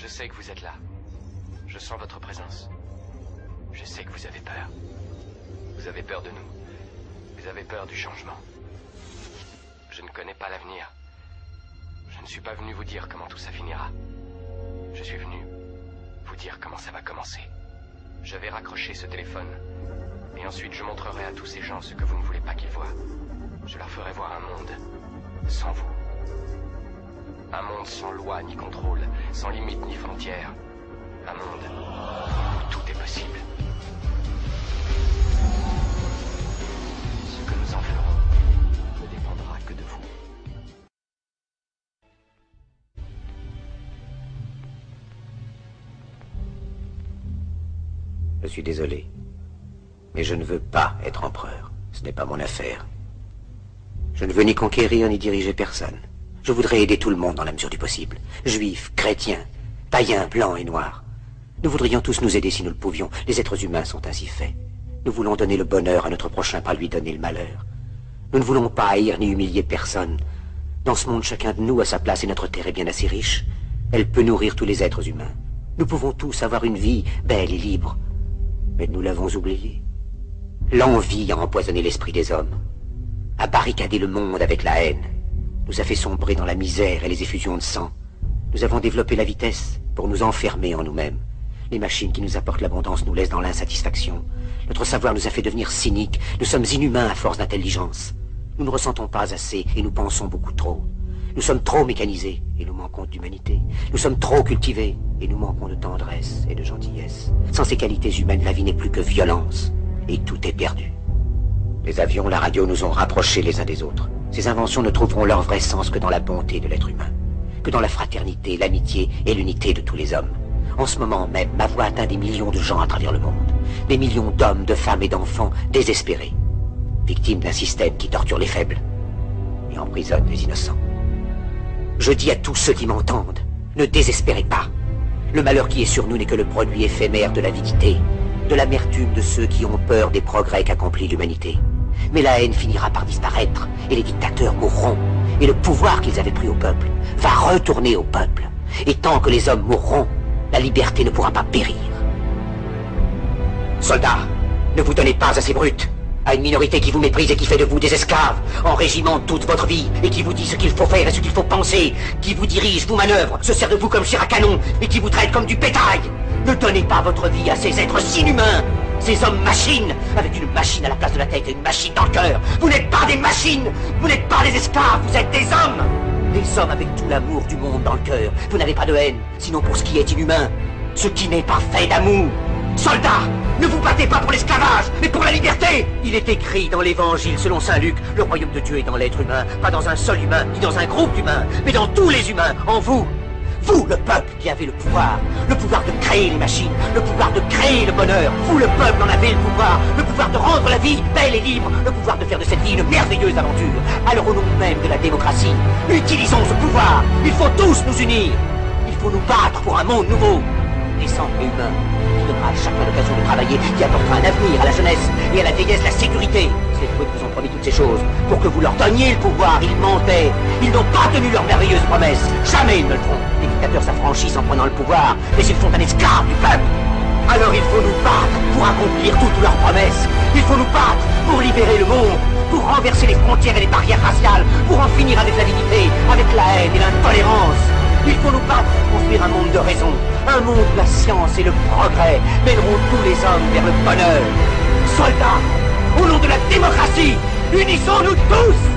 Je sais que vous êtes là. Je sens votre présence. Je sais que vous avez peur. Vous avez peur de nous. Vous avez peur du changement. Je ne connais pas l'avenir. Je ne suis pas venu vous dire comment tout ça finira. Je suis venu vous dire comment ça va commencer. Je vais raccrocher ce téléphone. Et ensuite je montrerai à tous ces gens ce que vous ne voulez pas qu'ils voient. Je leur ferai voir un monde sans vous. Un monde sans loi ni contrôle, sans limite ni frontières. Un monde où tout est possible. Ce que nous en ferons ne dépendra que de vous. Je suis désolé, mais je ne veux pas être empereur. Ce n'est pas mon affaire. Je ne veux ni conquérir ni diriger personne. Je voudrais aider tout le monde dans la mesure du possible. Juifs, chrétiens, païens, blancs et noirs. Nous voudrions tous nous aider si nous le pouvions. Les êtres humains sont ainsi faits. Nous voulons donner le bonheur à notre prochain, pas lui donner le malheur. Nous ne voulons pas haïr ni humilier personne. Dans ce monde, chacun de nous a sa place et notre terre est bien assez riche. Elle peut nourrir tous les êtres humains. Nous pouvons tous avoir une vie belle et libre. Mais nous l'avons oublié. L'envie a empoisonné l'esprit des hommes, a barricadé le monde avec la haine, nous a fait sombrer dans la misère et les effusions de sang. Nous avons développé la vitesse pour nous enfermer en nous-mêmes. Les machines qui nous apportent l'abondance nous laissent dans l'insatisfaction. Notre savoir nous a fait devenir cyniques. Nous sommes inhumains à force d'intelligence. Nous ne ressentons pas assez et nous pensons beaucoup trop. Nous sommes trop mécanisés et nous manquons d'humanité. Nous sommes trop cultivés et nous manquons de tendresse et de gentillesse. Sans ces qualités humaines, la vie n'est plus que violence et tout est perdu. Les avions, la radio nous ont rapprochés les uns des autres. Ces inventions ne trouveront leur vrai sens que dans la bonté de l'être humain, que dans la fraternité, l'amitié et l'unité de tous les hommes. En ce moment même, ma voix atteint des millions de gens à travers le monde. Des millions d'hommes, de femmes et d'enfants désespérés, victimes d'un système qui torture les faibles et emprisonne les innocents. Je dis à tous ceux qui m'entendent, ne désespérez pas. Le malheur qui est sur nous n'est que le produit éphémère de l'avidité, de l'amertume de ceux qui ont peur des progrès qu'accomplit l'humanité. Mais la haine finira par disparaître, et les dictateurs mourront, et le pouvoir qu'ils avaient pris au peuple va retourner au peuple. Et tant que les hommes mourront, la liberté ne pourra pas périr. Soldats, ne vous donnez pas à ces brutes, à une minorité qui vous méprise et qui fait de vous des esclaves, en régiment toute votre vie, et qui vous dit ce qu'il faut faire et ce qu'il faut penser, qui vous dirige, vous manœuvre, se sert de vous comme chair à canon, et qui vous traite comme du bétail. Ne donnez pas votre vie à ces êtres inhumains, ces hommes machines, avec une machine à la place de la tête et une machine dans le cœur. Vous n'êtes pas des machines, vous n'êtes pas des esclaves, vous êtes des hommes. Des hommes avec tout l'amour du monde dans le cœur. Vous n'avez pas de haine, sinon pour ce qui est inhumain, ce qui n'est pas fait d'amour. Soldats, ne vous battez pas pour l'esclavage, mais pour la liberté. Il est écrit dans l'évangile selon saint Luc, le royaume de Dieu est dans l'être humain, pas dans un seul humain, ni dans un groupe d'humains, mais dans tous les humains, en vous. Vous, le peuple, qui avez le pouvoir de créer les machines, le pouvoir de créer le bonheur. Vous, le peuple, en avez le pouvoir de rendre la vie belle et libre, le pouvoir de faire de cette vie une merveilleuse aventure. Alors au nom même de la démocratie, utilisons ce pouvoir. Il faut tous nous unir. Il faut nous battre pour un monde nouveau, décent et humain, qui donnera à chacun l'occasion de travailler, qui apportera un avenir à la jeunesse et à la vieillesse la sécurité. Ces fouets vous ont promis toutes ces choses pour que vous leur donniez le pouvoir. Ils mentaient. Ils n'ont pas tenu leurs merveilleuses promesses. Jamais ils ne le feront. Les dictateurs s'affranchissent en prenant le pouvoir, mais ils font un esclave du peuple. Alors il faut nous battre pour accomplir toutes leurs promesses. Il faut nous battre pour libérer le monde, pour renverser les frontières et les barrières raciales, pour en finir avec l'avidité, avec la haine et l'intolérance. Il faut nous battre pour construire un monde de raison, un monde où la science et le progrès mèneront tous les hommes vers le bonheur. Soldats, au nom de la démocratie, unissons-nous tous!